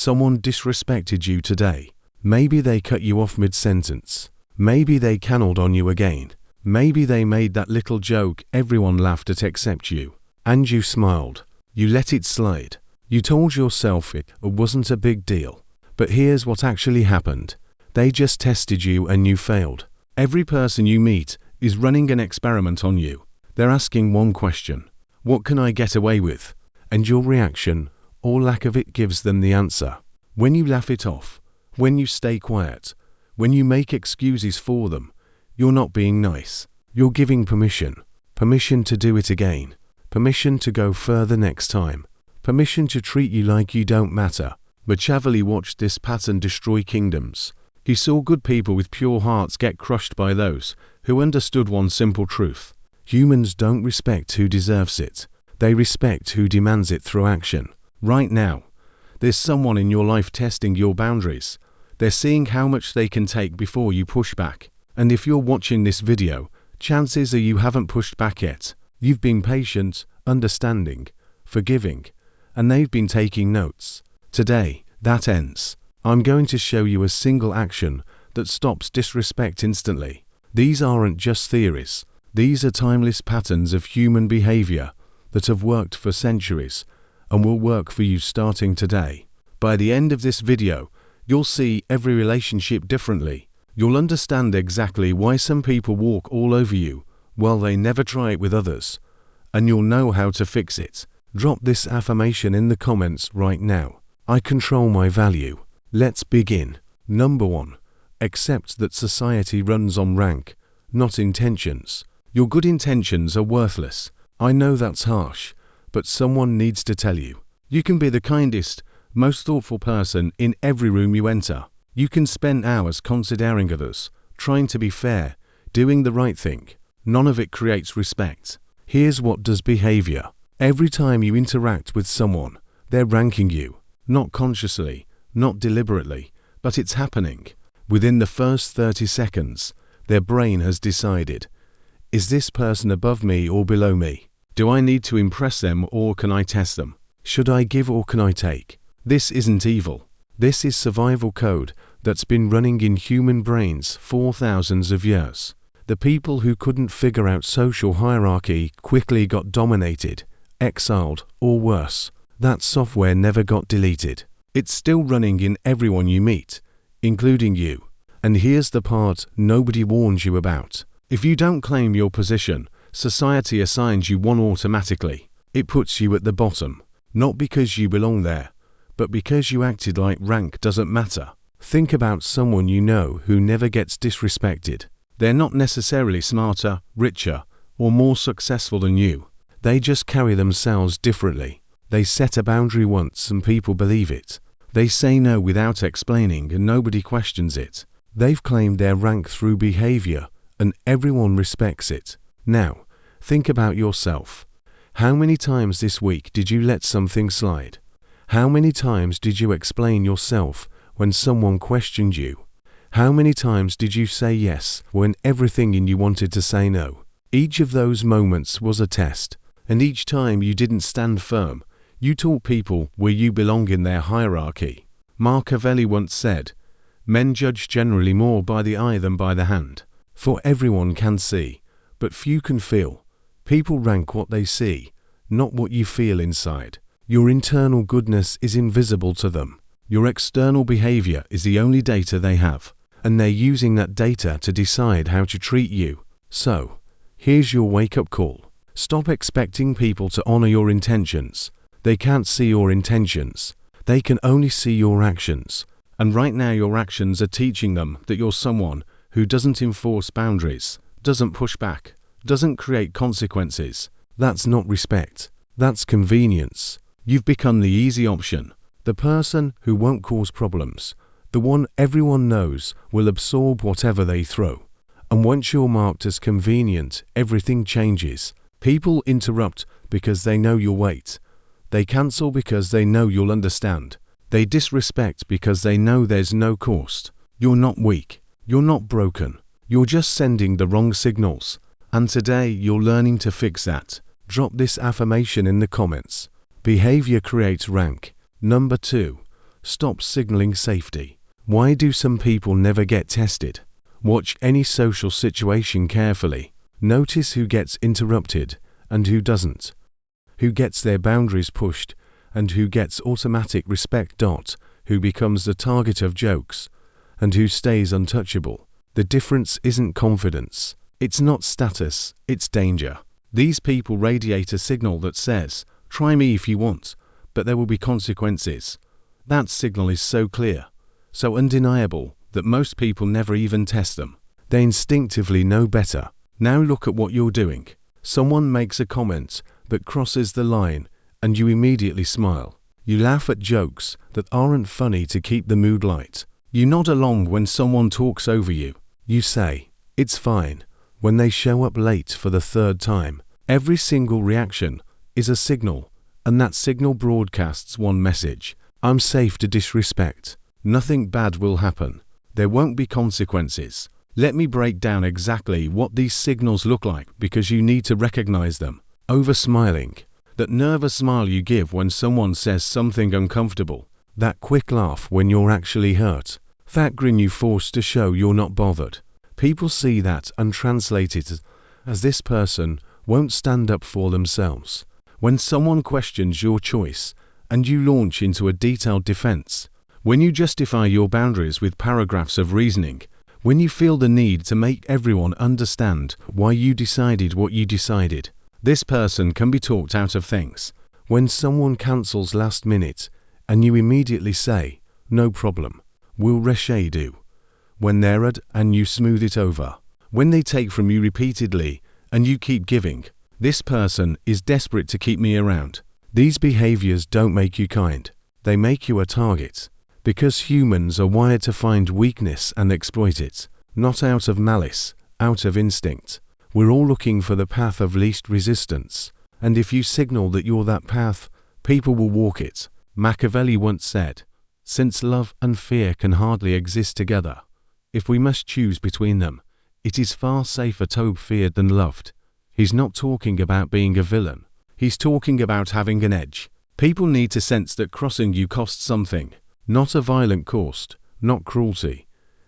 Someone disrespected you today. Maybe they cut you off mid-sentence. Maybe they cannoned on you again. Maybe they made that little joke everyone laughed at except you. And you smiled. You let it slide. You told yourself it wasn't a big deal. But here's what actually happened. They just tested you and you failed. Every person you meet is running an experiment on you. They're asking one question. What can I get away with? And your reaction, or lack of it, gives them the answer. When you laugh it off, when you stay quiet, when you make excuses for them, you're not being nice. You're giving permission. Permission to do it again. Permission to go further next time. Permission to treat you like you don't matter. Machiavelli watched this pattern destroy kingdoms. He saw good people with pure hearts get crushed by those who understood one simple truth. Humans don't respect who deserves it. They respect who demands it through action. Right now, there's someone in your life testing your boundaries. They're seeing how much they can take before you push back. And if you're watching this video, chances are you haven't pushed back yet. You've been patient, understanding, forgiving, and they've been taking notes. Today, that ends. I'm going to show you a single action that stops disrespect instantly. These aren't just theories. These are timeless patterns of human behavior that have worked for centuries and will work for you starting today. By the end of this video, you'll see every relationship differently. You'll understand exactly why some people walk all over you while they never try it with others, and you'll know how to fix it. Drop this affirmation in the comments right now. I control my value. Let's begin. Number 1. Accept that society runs on rank, not intentions. Your good intentions are worthless. I know that's harsh, but someone needs to tell you. You can be the kindest, most thoughtful person in every room you enter. You can spend hours considering others, trying to be fair, doing the right thing. None of it creates respect. Here's what does behavior. Every time you interact with someone, they're ranking you. Not consciously, not deliberately, but it's happening. Within the first 30 seconds, their brain has decided, is this person above me or below me? Do I need to impress them or can I test them? Should I give or can I take? This isn't evil. This is survival code that's been running in human brains for thousands of years. The people who couldn't figure out social hierarchy quickly got dominated, exiled, or worse. That software never got deleted. It's still running in everyone you meet, including you. And here's the part nobody warns you about. If you don't claim your position, society assigns you one automatically. It puts you at the bottom, not because you belong there, but because you acted like rank doesn't matter. Think about someone you know who never gets disrespected. They're not necessarily smarter, richer, or more successful than you. They just carry themselves differently. They set a boundary once and people believe it. They say no without explaining and nobody questions it. They've claimed their rank through behavior and everyone respects it. Now, think about yourself. How many times this week did you let something slide? How many times did you explain yourself when someone questioned you? How many times did you say yes when everything in you wanted to say no? Each of those moments was a test, and each time you didn't stand firm, you taught people where you belong in their hierarchy. Machiavelli once said, "Men judge generally more by the eye than by the hand. For everyone can see, but few can feel. People rank what they see, not what you feel inside. Your internal goodness is invisible to them. Your external behavior is the only data they have, and they're using that data to decide how to treat you. So, here's your wake-up call. Stop expecting people to honor your intentions. They can't see your intentions. They can only see your actions. And right now your actions are teaching them that you're someone who doesn't enforce boundaries, doesn't push back, doesn't create consequences. That's not respect. That's convenience. You've become the easy option, the person who won't cause problems, the one everyone knows will absorb whatever they throw. And once you're marked as convenient, everything changes. People interrupt because they know you'll wait. They cancel because they know you'll understand. They disrespect because they know there's no cost. You're not weak. You're not broken. You're just sending the wrong signals. And today you're learning to fix that. Drop this affirmation in the comments. Behavior creates rank. Number 2. Stop signaling safety. Why do some people never get tested? Watch any social situation carefully. Notice who gets interrupted and who doesn't. Who gets their boundaries pushed and who gets automatic respect. Who becomes the target of jokes and who stays untouchable. The difference isn't confidence. It's not status, it's danger. These people radiate a signal that says, "Try me if you want, but there will be consequences." That signal is so clear, so undeniable, that most people never even test them. They instinctively know better. Now look at what you're doing. Someone makes a comment that crosses the line, and you immediately smile. You laugh at jokes that aren't funny to keep the mood light. You nod along when someone talks over you. You say, "It's fine," when they show up late for the third time. Every single reaction is a signal, and that signal broadcasts one message: I'm safe to disrespect. Nothing bad will happen. There won't be consequences. Let me break down exactly what these signals look like because you need to recognize them. Over-smiling. That nervous smile you give when someone says something uncomfortable. That quick laugh when you're actually hurt. That grin you force to show you're not bothered. People see that and translate it as this person won't stand up for themselves. When someone questions your choice and you launch into a detailed defense. When you justify your boundaries with paragraphs of reasoning. When you feel the need to make everyone understand why you decided what you decided. This person can be talked out of things. When someone cancels last minute and you immediately say, "No problem, we'll reschedule." When they're at and you smooth it over. When they take from you repeatedly and you keep giving. This person is desperate to keep me around. These behaviors don't make you kind. They make you a target. Because humans are wired to find weakness and exploit it. Not out of malice, out of instinct. We're all looking for the path of least resistance. And if you signal that you're that path, people will walk it. Machiavelli once said, "Since love and fear can hardly exist together, if we must choose between them, it is far safer to be feared than loved." He's not talking about being a villain. He's talking about having an edge. People need to sense that crossing you costs something. Not a violent cost, not cruelty.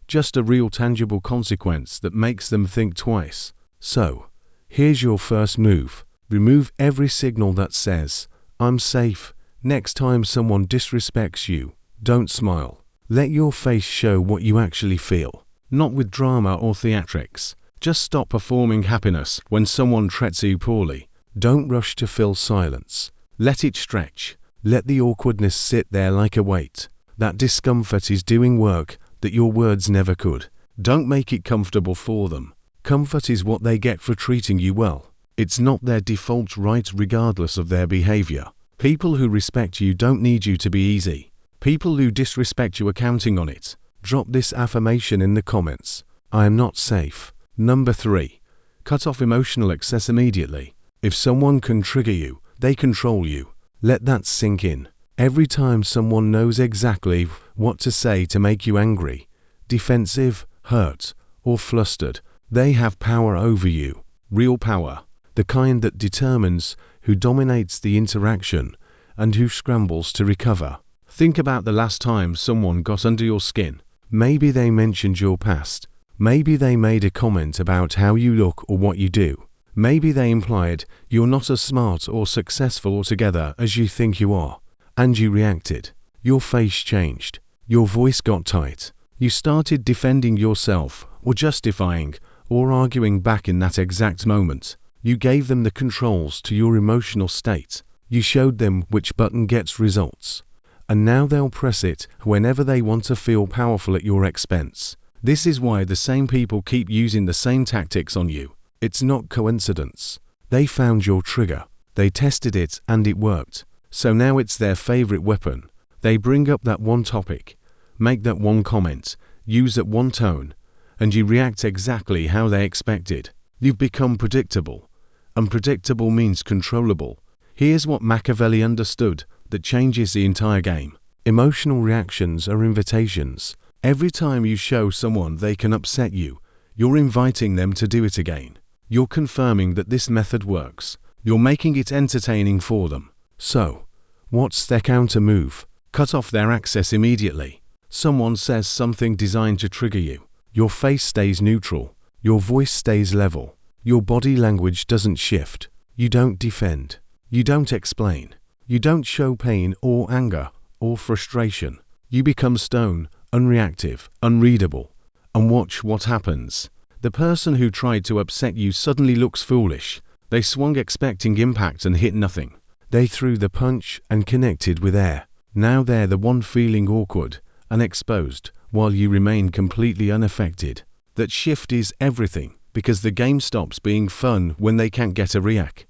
Just a real tangible consequence that makes them think twice. So, here's your first move. Remove every signal that says, "I'm safe." Next time someone disrespects you, don't smile. Let your face show what you actually feel. Not with drama or theatrics. Just stop performing happiness when someone treats you poorly. Don't rush to fill silence. Let it stretch. Let the awkwardness sit there like a weight. That discomfort is doing work that your words never could. Don't make it comfortable for them. Comfort is what they get for treating you well. It's not their default right regardless of their behavior. People who respect you don't need you to be easy. People who disrespect you are counting on it. Drop this affirmation in the comments. I am not safe. Number 3. Cut off emotional excess immediately. If someone can trigger you, they control you. Let that sink in. Every time someone knows exactly what to say to make you angry, defensive, hurt, or flustered, they have power over you. Real power. The kind that determines who dominates the interaction and who scrambles to recover. Think about the last time someone got under your skin. Maybe they mentioned your past. Maybe they made a comment about how you look or what you do. Maybe they implied you're not as smart or successful altogether as you think you are. And you reacted. Your face changed. Your voice got tight. You started defending yourself, or justifying, or arguing back in that exact moment. You gave them the controls to your emotional state. You showed them which button gets results. And now they'll press it whenever they want to feel powerful at your expense. This is why the same people keep using the same tactics on you. It's not coincidence. They found your trigger. They tested it and it worked. So now it's their favorite weapon. They bring up that one topic, make that one comment, use that one tone, and you react exactly how they expected. You've become predictable. Unpredictable means controllable. Here's what Machiavelli understood that changes the entire game. Emotional reactions are invitations. Every time you show someone they can upset you, you're inviting them to do it again. You're confirming that this method works. You're making it entertaining for them. So, what's their counter move? Cut off their access immediately. Someone says something designed to trigger you. Your face stays neutral. Your voice stays level. Your body language doesn't shift. You don't defend. You don't explain. You don't show pain or anger or frustration. You become stone, unreactive, unreadable. And watch what happens. The person who tried to upset you suddenly looks foolish. They swung expecting impact and hit nothing. They threw the punch and connected with air. Now they're the one feeling awkward and exposed, while you remain completely unaffected. That shift is everything, because the game stops being fun when they can't get a react.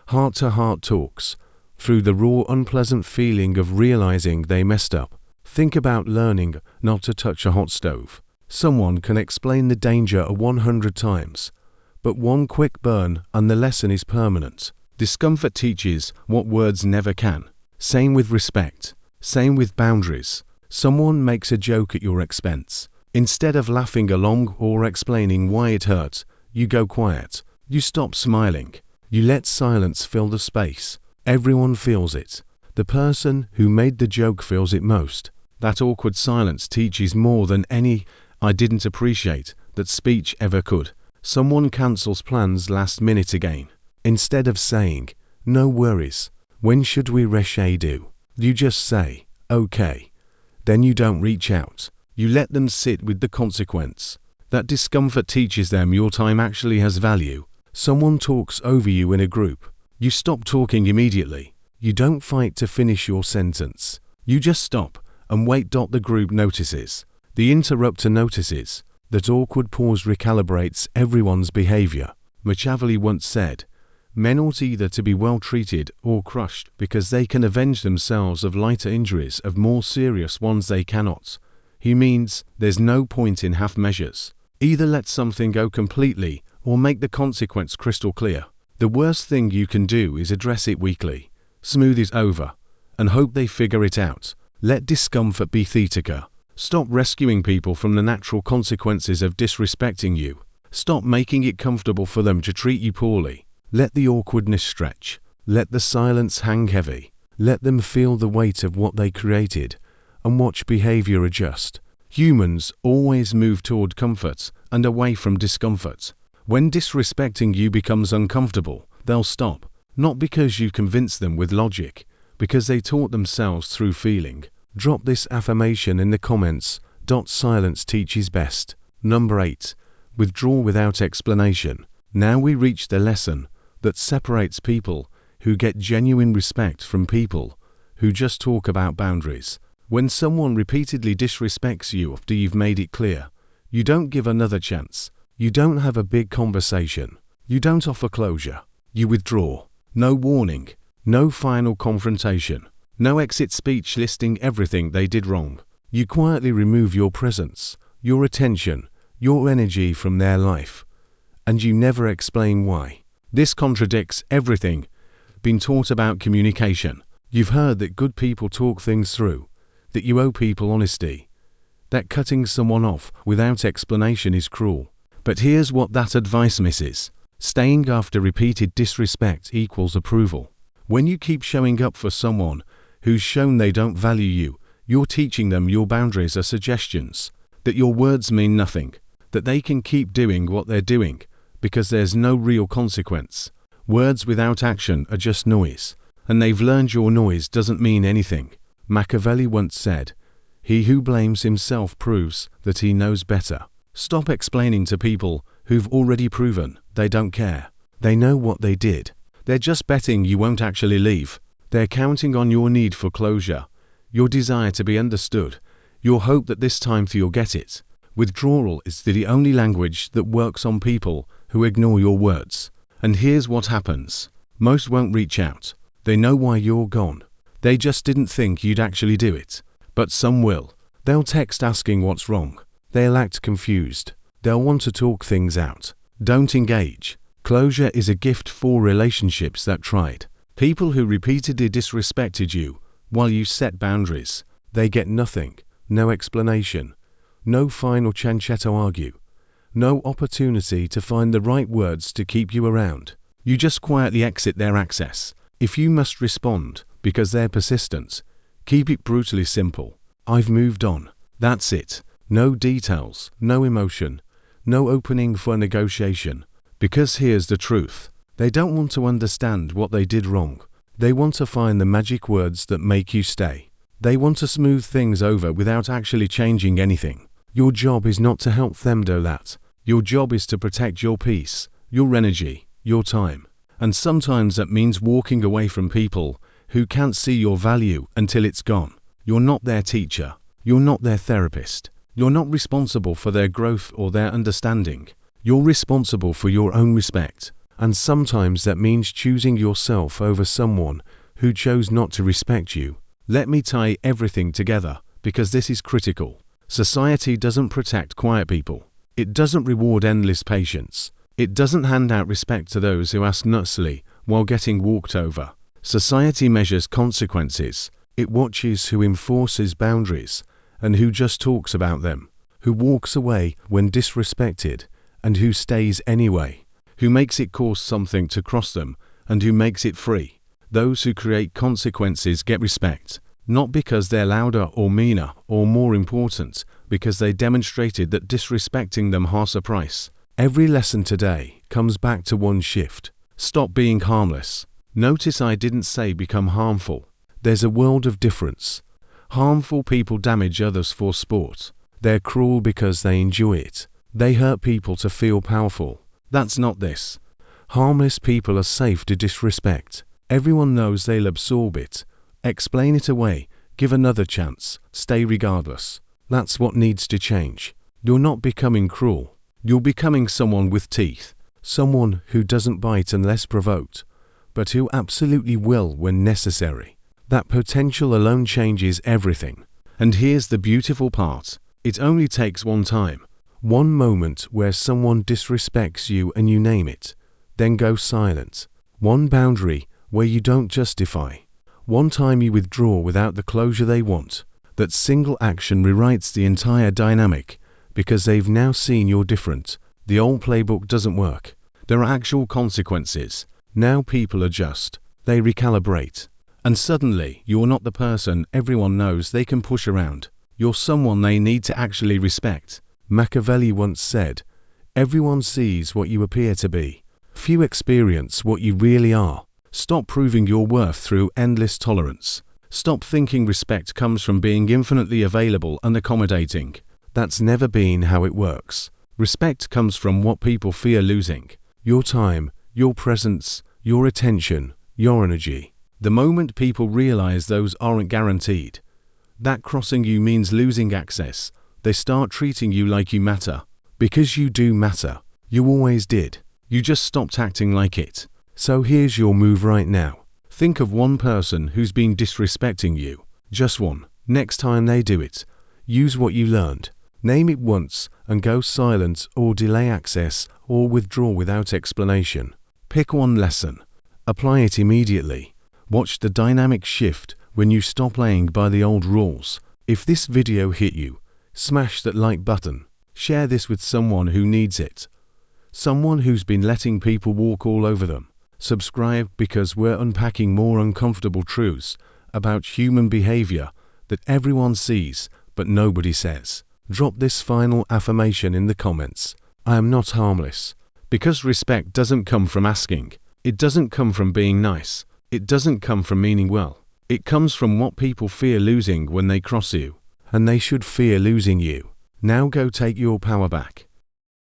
Heart-to-heart talks. Through the raw, unpleasant feeling of realizing they messed up. Think about learning not to touch a hot stove. Someone can explain the danger 100 times, but one quick burn and the lesson is permanent. Discomfort teaches what words never can. Same with respect. Same with boundaries. Someone makes a joke at your expense. Instead of laughing along or explaining why it hurt, you go quiet. You stop smiling. You let silence fill the space. Everyone feels it. The person who made the joke feels it most. That awkward silence teaches more than any "I didn't appreciate" that speech ever could. Someone cancels plans last minute again. Instead of saying, "No worries, when should we reschedule?" you just say, "Okay." Then you don't reach out. You let them sit with the consequence. That discomfort teaches them your time actually has value. Someone talks over you in a group. You stop talking immediately. You don't fight to finish your sentence. You just stop and wait. The group notices. The interrupter notices. That awkward pause recalibrates everyone's behavior. Machiavelli once said, "Men ought either to be well treated or crushed because they can avenge themselves of lighter injuries, of more serious ones they cannot." He means there's no point in half measures. Either let something go completely or make the consequence crystal clear. The worst thing you can do is address it weakly, smooth it over, and hope they figure it out. Let discomfort be theater. Stop rescuing people from the natural consequences of disrespecting you. Stop making it comfortable for them to treat you poorly. Let the awkwardness stretch. Let the silence hang heavy. Let them feel the weight of what they created, and watch behavior adjust. Humans always move toward comfort and away from discomfort. When disrespecting you becomes uncomfortable, they'll stop, not because you convince them with logic, because they taught themselves through feeling. Drop this affirmation in the comments. Silence teaches best. Number 8. Withdraw without explanation. Now we reach the lesson that separates people who get genuine respect from people who just talk about boundaries. When someone repeatedly disrespects you after you've made it clear, you don't give another chance. You don't have a big conversation. You don't offer closure. You withdraw. No warning. No final confrontation. No exit speech listing everything they did wrong. You quietly remove your presence, your attention, your energy from their life. And you never explain why. This contradicts everything been taught about communication. You've heard that good people talk things through, that you owe people honesty, that cutting someone off without explanation is cruel. But here's what that advice misses. Staying after repeated disrespect equals approval. When you keep showing up for someone who's shown they don't value you, you're teaching them your boundaries are suggestions, that your words mean nothing, that they can keep doing what they're doing because there's no real consequence. Words without action are just noise, and they've learned your noise doesn't mean anything. Machiavelli once said, "He who blames himself proves that he knows better." Stop explaining to people who've already proven they don't care. They know what they did. They're just betting you won't actually leave. They're counting on your need for closure, your desire to be understood, your hope that this time you'll get it. Withdrawal is the only language that works on people who ignore your words. And here's what happens. Most won't reach out. They know why you're gone. They just didn't think you'd actually do it. But some will. They'll text asking what's wrong. They'll act confused. They'll want to talk things out. Don't engage. Closure is a gift for relationships that tried. People who repeatedly disrespected you while you set boundaries, they get nothing, no explanation, no final chance to argue, no opportunity to find the right words to keep you around. You just quietly exit their access. If you must respond because they're persistent, Keep it brutally simple. I've moved on. That's it. No details, no emotion, no opening for negotiation. Because here's the truth. They don't want to understand what they did wrong. They want to find the magic words that make you stay. They want to smooth things over without actually changing anything. Your job is not to help them do that. Your job is to protect your peace, your energy, your time. And sometimes that means walking away from people who can't see your value until it's gone. You're not their teacher. You're not their therapist. You're not responsible for their growth or their understanding. You're responsible for your own respect. And sometimes that means choosing yourself over someone who chose not to respect you. Let me tie everything together, because this is critical. Society doesn't protect quiet people. It doesn't reward endless patience. It doesn't hand out respect to those who ask nutsily while getting walked over. Society measures consequences. It watches who enforces boundaries and who just talks about them, who walks away when disrespected and who stays anyway, who makes it cost something to cross them and who makes it free. Those who create consequences get respect, not because they're louder or meaner or more important, because they demonstrated that disrespecting them has a price. Every lesson today comes back to one shift. Stop being harmless. Notice I didn't say become harmful. There's a world of difference. Harmful people damage others for sport. They're cruel because they enjoy it. They hurt people to feel powerful. That's not this. Harmless people are safe to disrespect. Everyone knows they'll absorb it. Explain it away. Give another chance. Stay regardless. That's what needs to change. You're not becoming cruel. You're becoming someone with teeth. Someone who doesn't bite unless provoked, but who absolutely will when necessary. That potential alone changes everything. And here's the beautiful part. It only takes one time. One moment where someone disrespects you and you name it. Then go silent. One boundary where you don't justify. One time you withdraw without the closure they want. That single action rewrites the entire dynamic, because they've now seen you're different. The old playbook doesn't work. There are actual consequences. Now people adjust. They recalibrate. And suddenly, you're not the person everyone knows they can push around. You're someone they need to actually respect. Machiavelli once said, "Everyone sees what you appear to be. Few experience what you really are." Stop proving your worth through endless tolerance. Stop thinking respect comes from being infinitely available and accommodating. That's never been how it works. Respect comes from what people fear losing. Your time, your presence, your attention, your energy. The moment people realize those aren't guaranteed, that crossing you means losing access, they start treating you like you matter. Because you do matter. You always did. You just stopped acting like it. So here's your move right now. Think of one person who's been disrespecting you. Just one. Next time they do it, use what you learned. Name it once and go silent or delay access or withdraw without explanation. Pick one lesson. Apply it immediately. Watch the dynamic shift when you stop playing by the old rules. If this video hit you, smash that like button. Share this with someone who needs it. Someone who's been letting people walk all over them. Subscribe, because we're unpacking more uncomfortable truths about human behavior that everyone sees but nobody says. Drop this final affirmation in the comments. I am not harmless. Because respect doesn't come from asking. It doesn't come from being nice. It doesn't come from meaning well. It comes from what people fear losing when they cross you. And they should fear losing you. Now go take your power back.